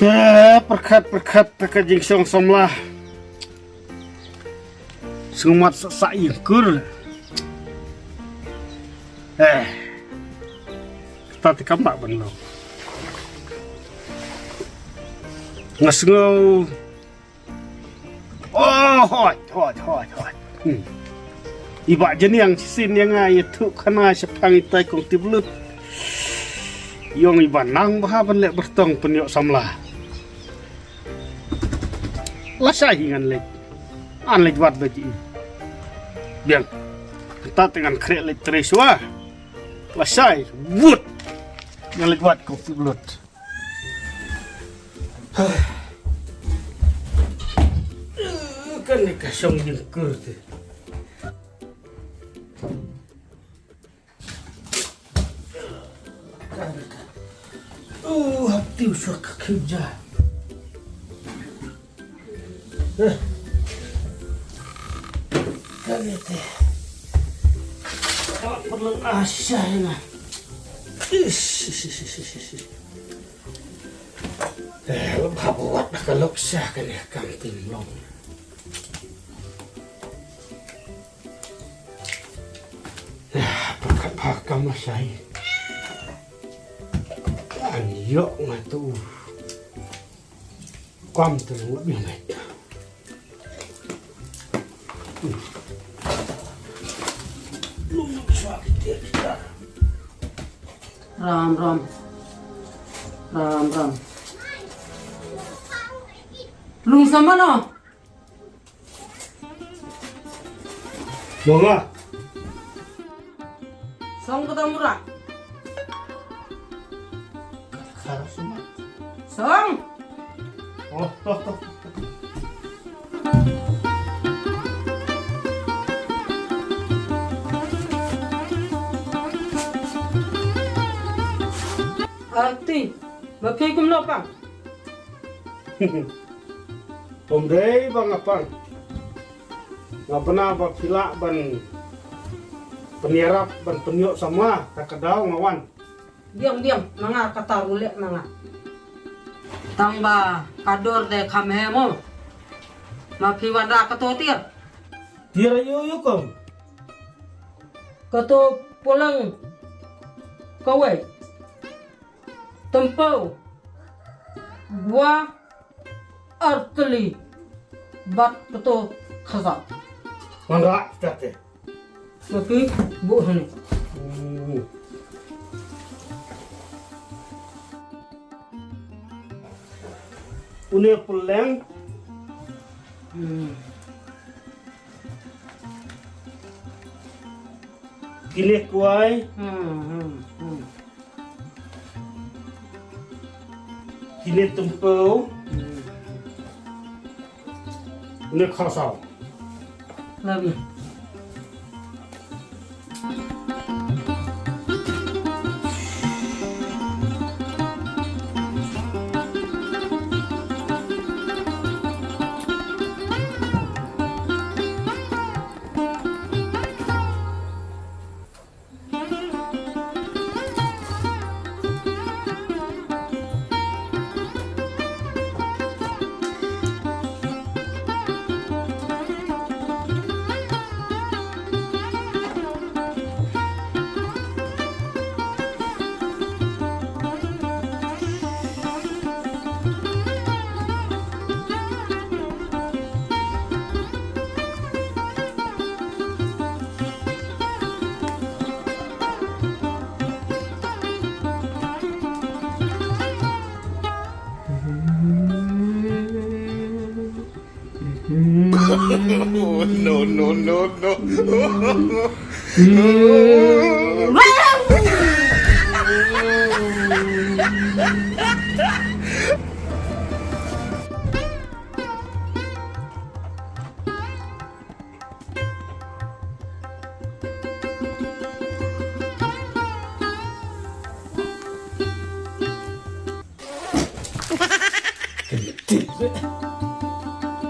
perkat kajing song somlah sumat sa ingkur tati kambak benlo ngasngau hot iba jeni yang sin yang ay tu kana sepang itai kong tiblut yong iba nang bahaban lek bertong penyok samlah lasai hingan lek an lek wat baji biang kita dengan krek lek treswa lasai wut yang lek wat kong tiblut kan ni kasong jengkur tu hati usah kerja. Kan itu. Tak perlu asah ini. Buat kalau sah kan ya kantin long. Pakai masai. Yok ngatu quam từ lúc biển này lung xoa cái tiệt ra ram lung sama no boleh song ketemu rak Song. Oh, toh. Arti, makai kum apa? Pomdei bang apa? Ngapana bak pila ban peniarap ban penyok semua tak kedau ngawan. Diam, manga kata rulek manga. Tangba kador de kamhemo mafi wanda kato tir Yo kom kato pulang kawe tempo gua artli bat kato khaza mangga tate mafi bu hani Une pulang Kini kuai Kini tempau Une khasau Labi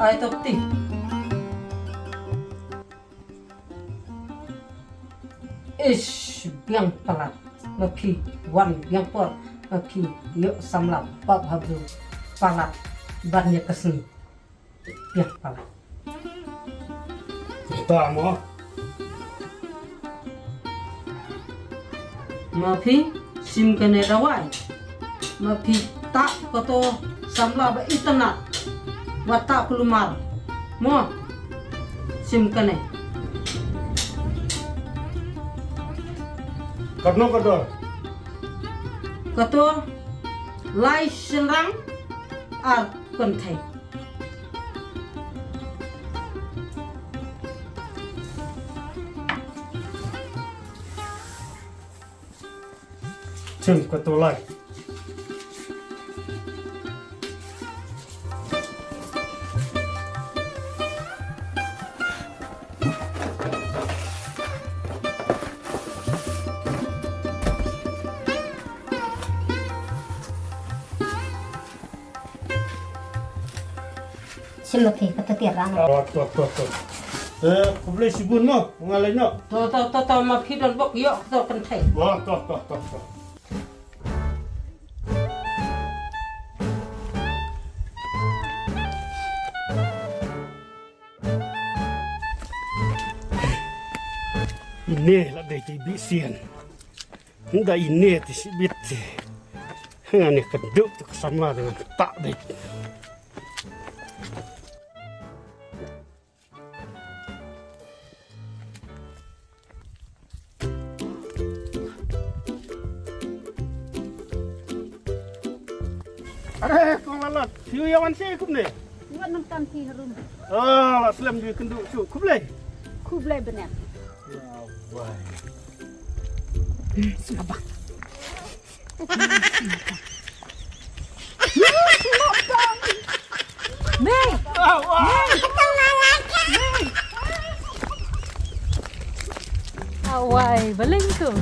Ay tokti. Ish biang pelat. Laki wan biang por. Laki yuk samlam bab hablu. palat bannya kesini. Ya palat. Tak mau. Mafi sim kene dawai. Mafi tak koto samla ba internet. Wata pelumar. Mo sim kene. Karena kadar. Koto lai serang ar kontai. Cem ketolai. Xin lỗi kata tiar rang. Tuh. Kau boleh sibun no, mengalai no. To mafi don bok yo to kontai. Wah, tuh. Ini lah dari bisian. Hendak ini ti sibit. Hanya keduk tu sama dengan tak deh. Kau lalat. Siu yang sih kum ni. Buat nonton di room. Lah selam dia kenduk cu. Kum leh. Kublai benar. Wah. Kenapa? Mei. Awai, belengku.